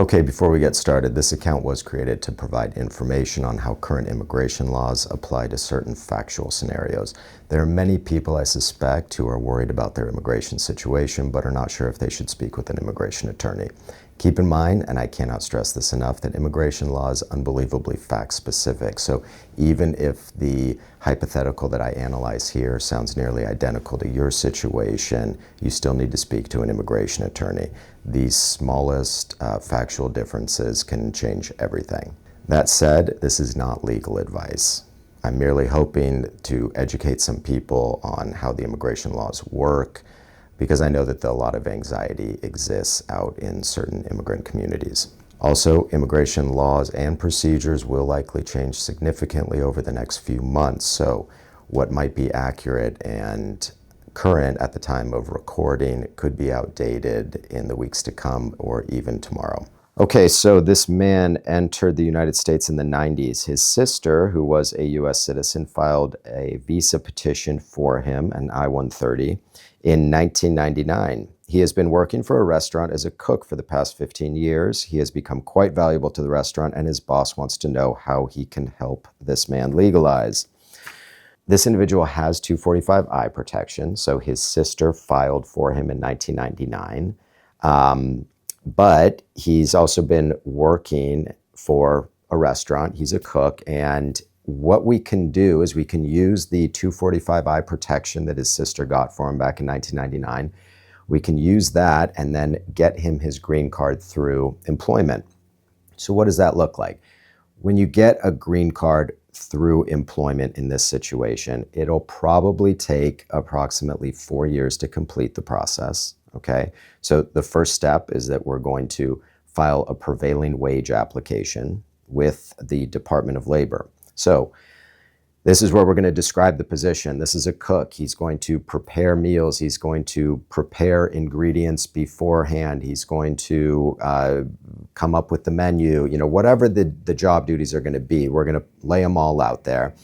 Okay, before we get started, this account was created to provide information on how current immigration laws apply to certain factual scenarios. There are many people, I suspect, who are worried about their immigration situation but are not sure if they should speak with an immigration attorney. Keep in mind, and I cannot stress this enough, that immigration law is unbelievably fact-specific. So even if the hypothetical that I analyze here sounds nearly identical to your situation, you still need to speak to an immigration attorney. The smallest factual differences can change everything. That said, this is not legal advice. I'm merely hoping to educate some people on how the immigration laws work, because I know that a lot of anxiety exists out in certain immigrant communities. Also, immigration laws and procedures will likely change significantly over the next few months, so what might be accurate and current at the time of recording could be outdated in the weeks to come or even tomorrow. Okay, so this man entered the United States in the 90s. His sister, who was a US citizen, filed a visa petition for him, an I-130, in 1999. He has been working for a restaurant as a cook for the past 15 years. He has become quite valuable to the restaurant, and his boss wants to know how he can help this man legalize. This individual has 245I protection, so his sister filed for him in 1999. But he's also been working for a restaurant. He's a cook, and what we can do is we can use the 245I protection that his sister got for him back in 1999. We can use that and then get him his green card through employment. So what does that look like? When you get a green card through employment in this situation, it'll probably take approximately 4 years to complete the process. Okay, so the first step is that we're going to file a prevailing wage application with the Department of Labor. So this is where we're going to describe the position. This is a cook. He's going to prepare meals. He's going to prepare ingredients beforehand. He's going to come up with the menu. You know, whatever the job duties are going to be, we're going to lay them all out there.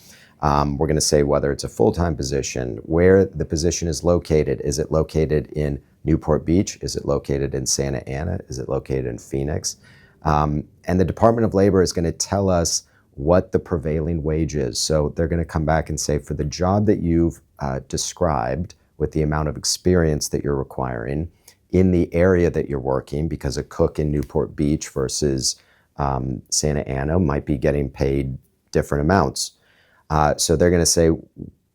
We're going to say whether it's a full-time position, where the position is located. Is it located in Newport Beach? Is it located in Santa Ana? Is it located in Phoenix? And the Department of Labor is going to tell us what the prevailing wage is. So they're going to come back and say, for the job that you've described with the amount of experience that you're requiring in the area that you're working, because a cook in Newport Beach versus Santa Ana might be getting paid different amounts. So they're going to say,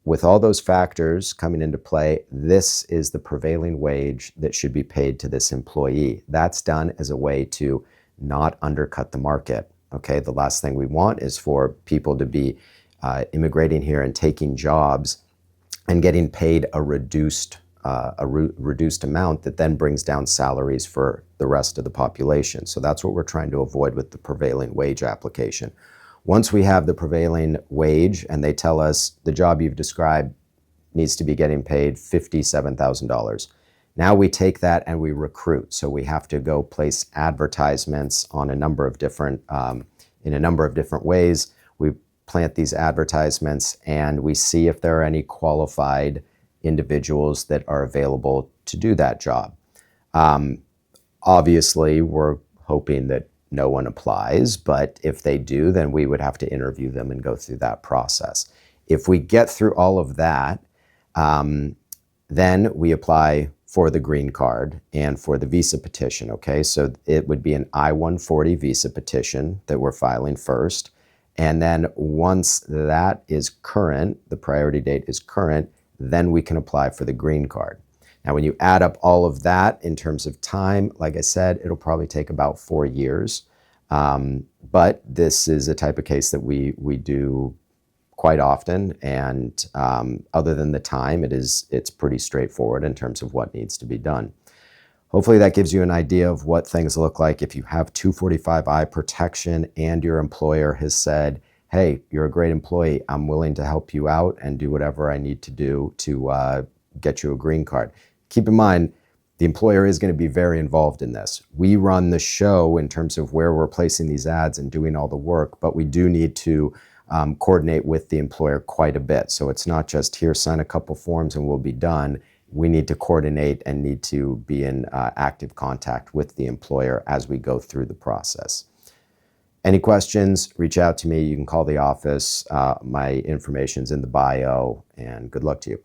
with all those factors coming into play, this is the prevailing wage that should be paid to this employee. That's done as a way to not undercut the market. Okay, the last thing we want is for people to be immigrating here and taking jobs and getting paid a reduced amount that then brings down salaries for the rest of the population. So that's what we're trying to avoid with the prevailing wage application. Once we have the prevailing wage and they tell us the job you've described needs to be getting paid $57,000. Now we take that and we recruit. So we have to go place advertisements on a number of different, in a number of different ways. We plant these advertisements and we see if there are any qualified individuals that are available to do that job. Obviously, we're hoping that no one applies, but if they do, then we would have to interview them and go through that process. If we get through all of that, then we apply for the green card and for the visa petition, okay? So it would be an I-140 visa petition that we're filing first. And then once that is current, the priority date is current, then we can apply for the green card. Now, when you add up all of that in terms of time, like I said, it'll probably take about 4 years. But this is a type of case that we do quite often, and other than the time, it's pretty straightforward in terms of what needs to be done. Hopefully that gives you an idea of what things look like if you have 245I protection and your employer has said, hey, you're a great employee, I'm willing to help you out and do whatever I need to do to get you a green card. Keep in mind, the employer is going to be very involved in this. We run the show in terms of where we're placing these ads and doing all the work, but we do need to coordinate with the employer quite a bit. So it's not just here, sign a couple forms and we'll be done. we need to coordinate and need to be in active contact with the employer as we go through the process. Any questions, reach out to me. You can call the office. My information's in the bio, and good luck to you.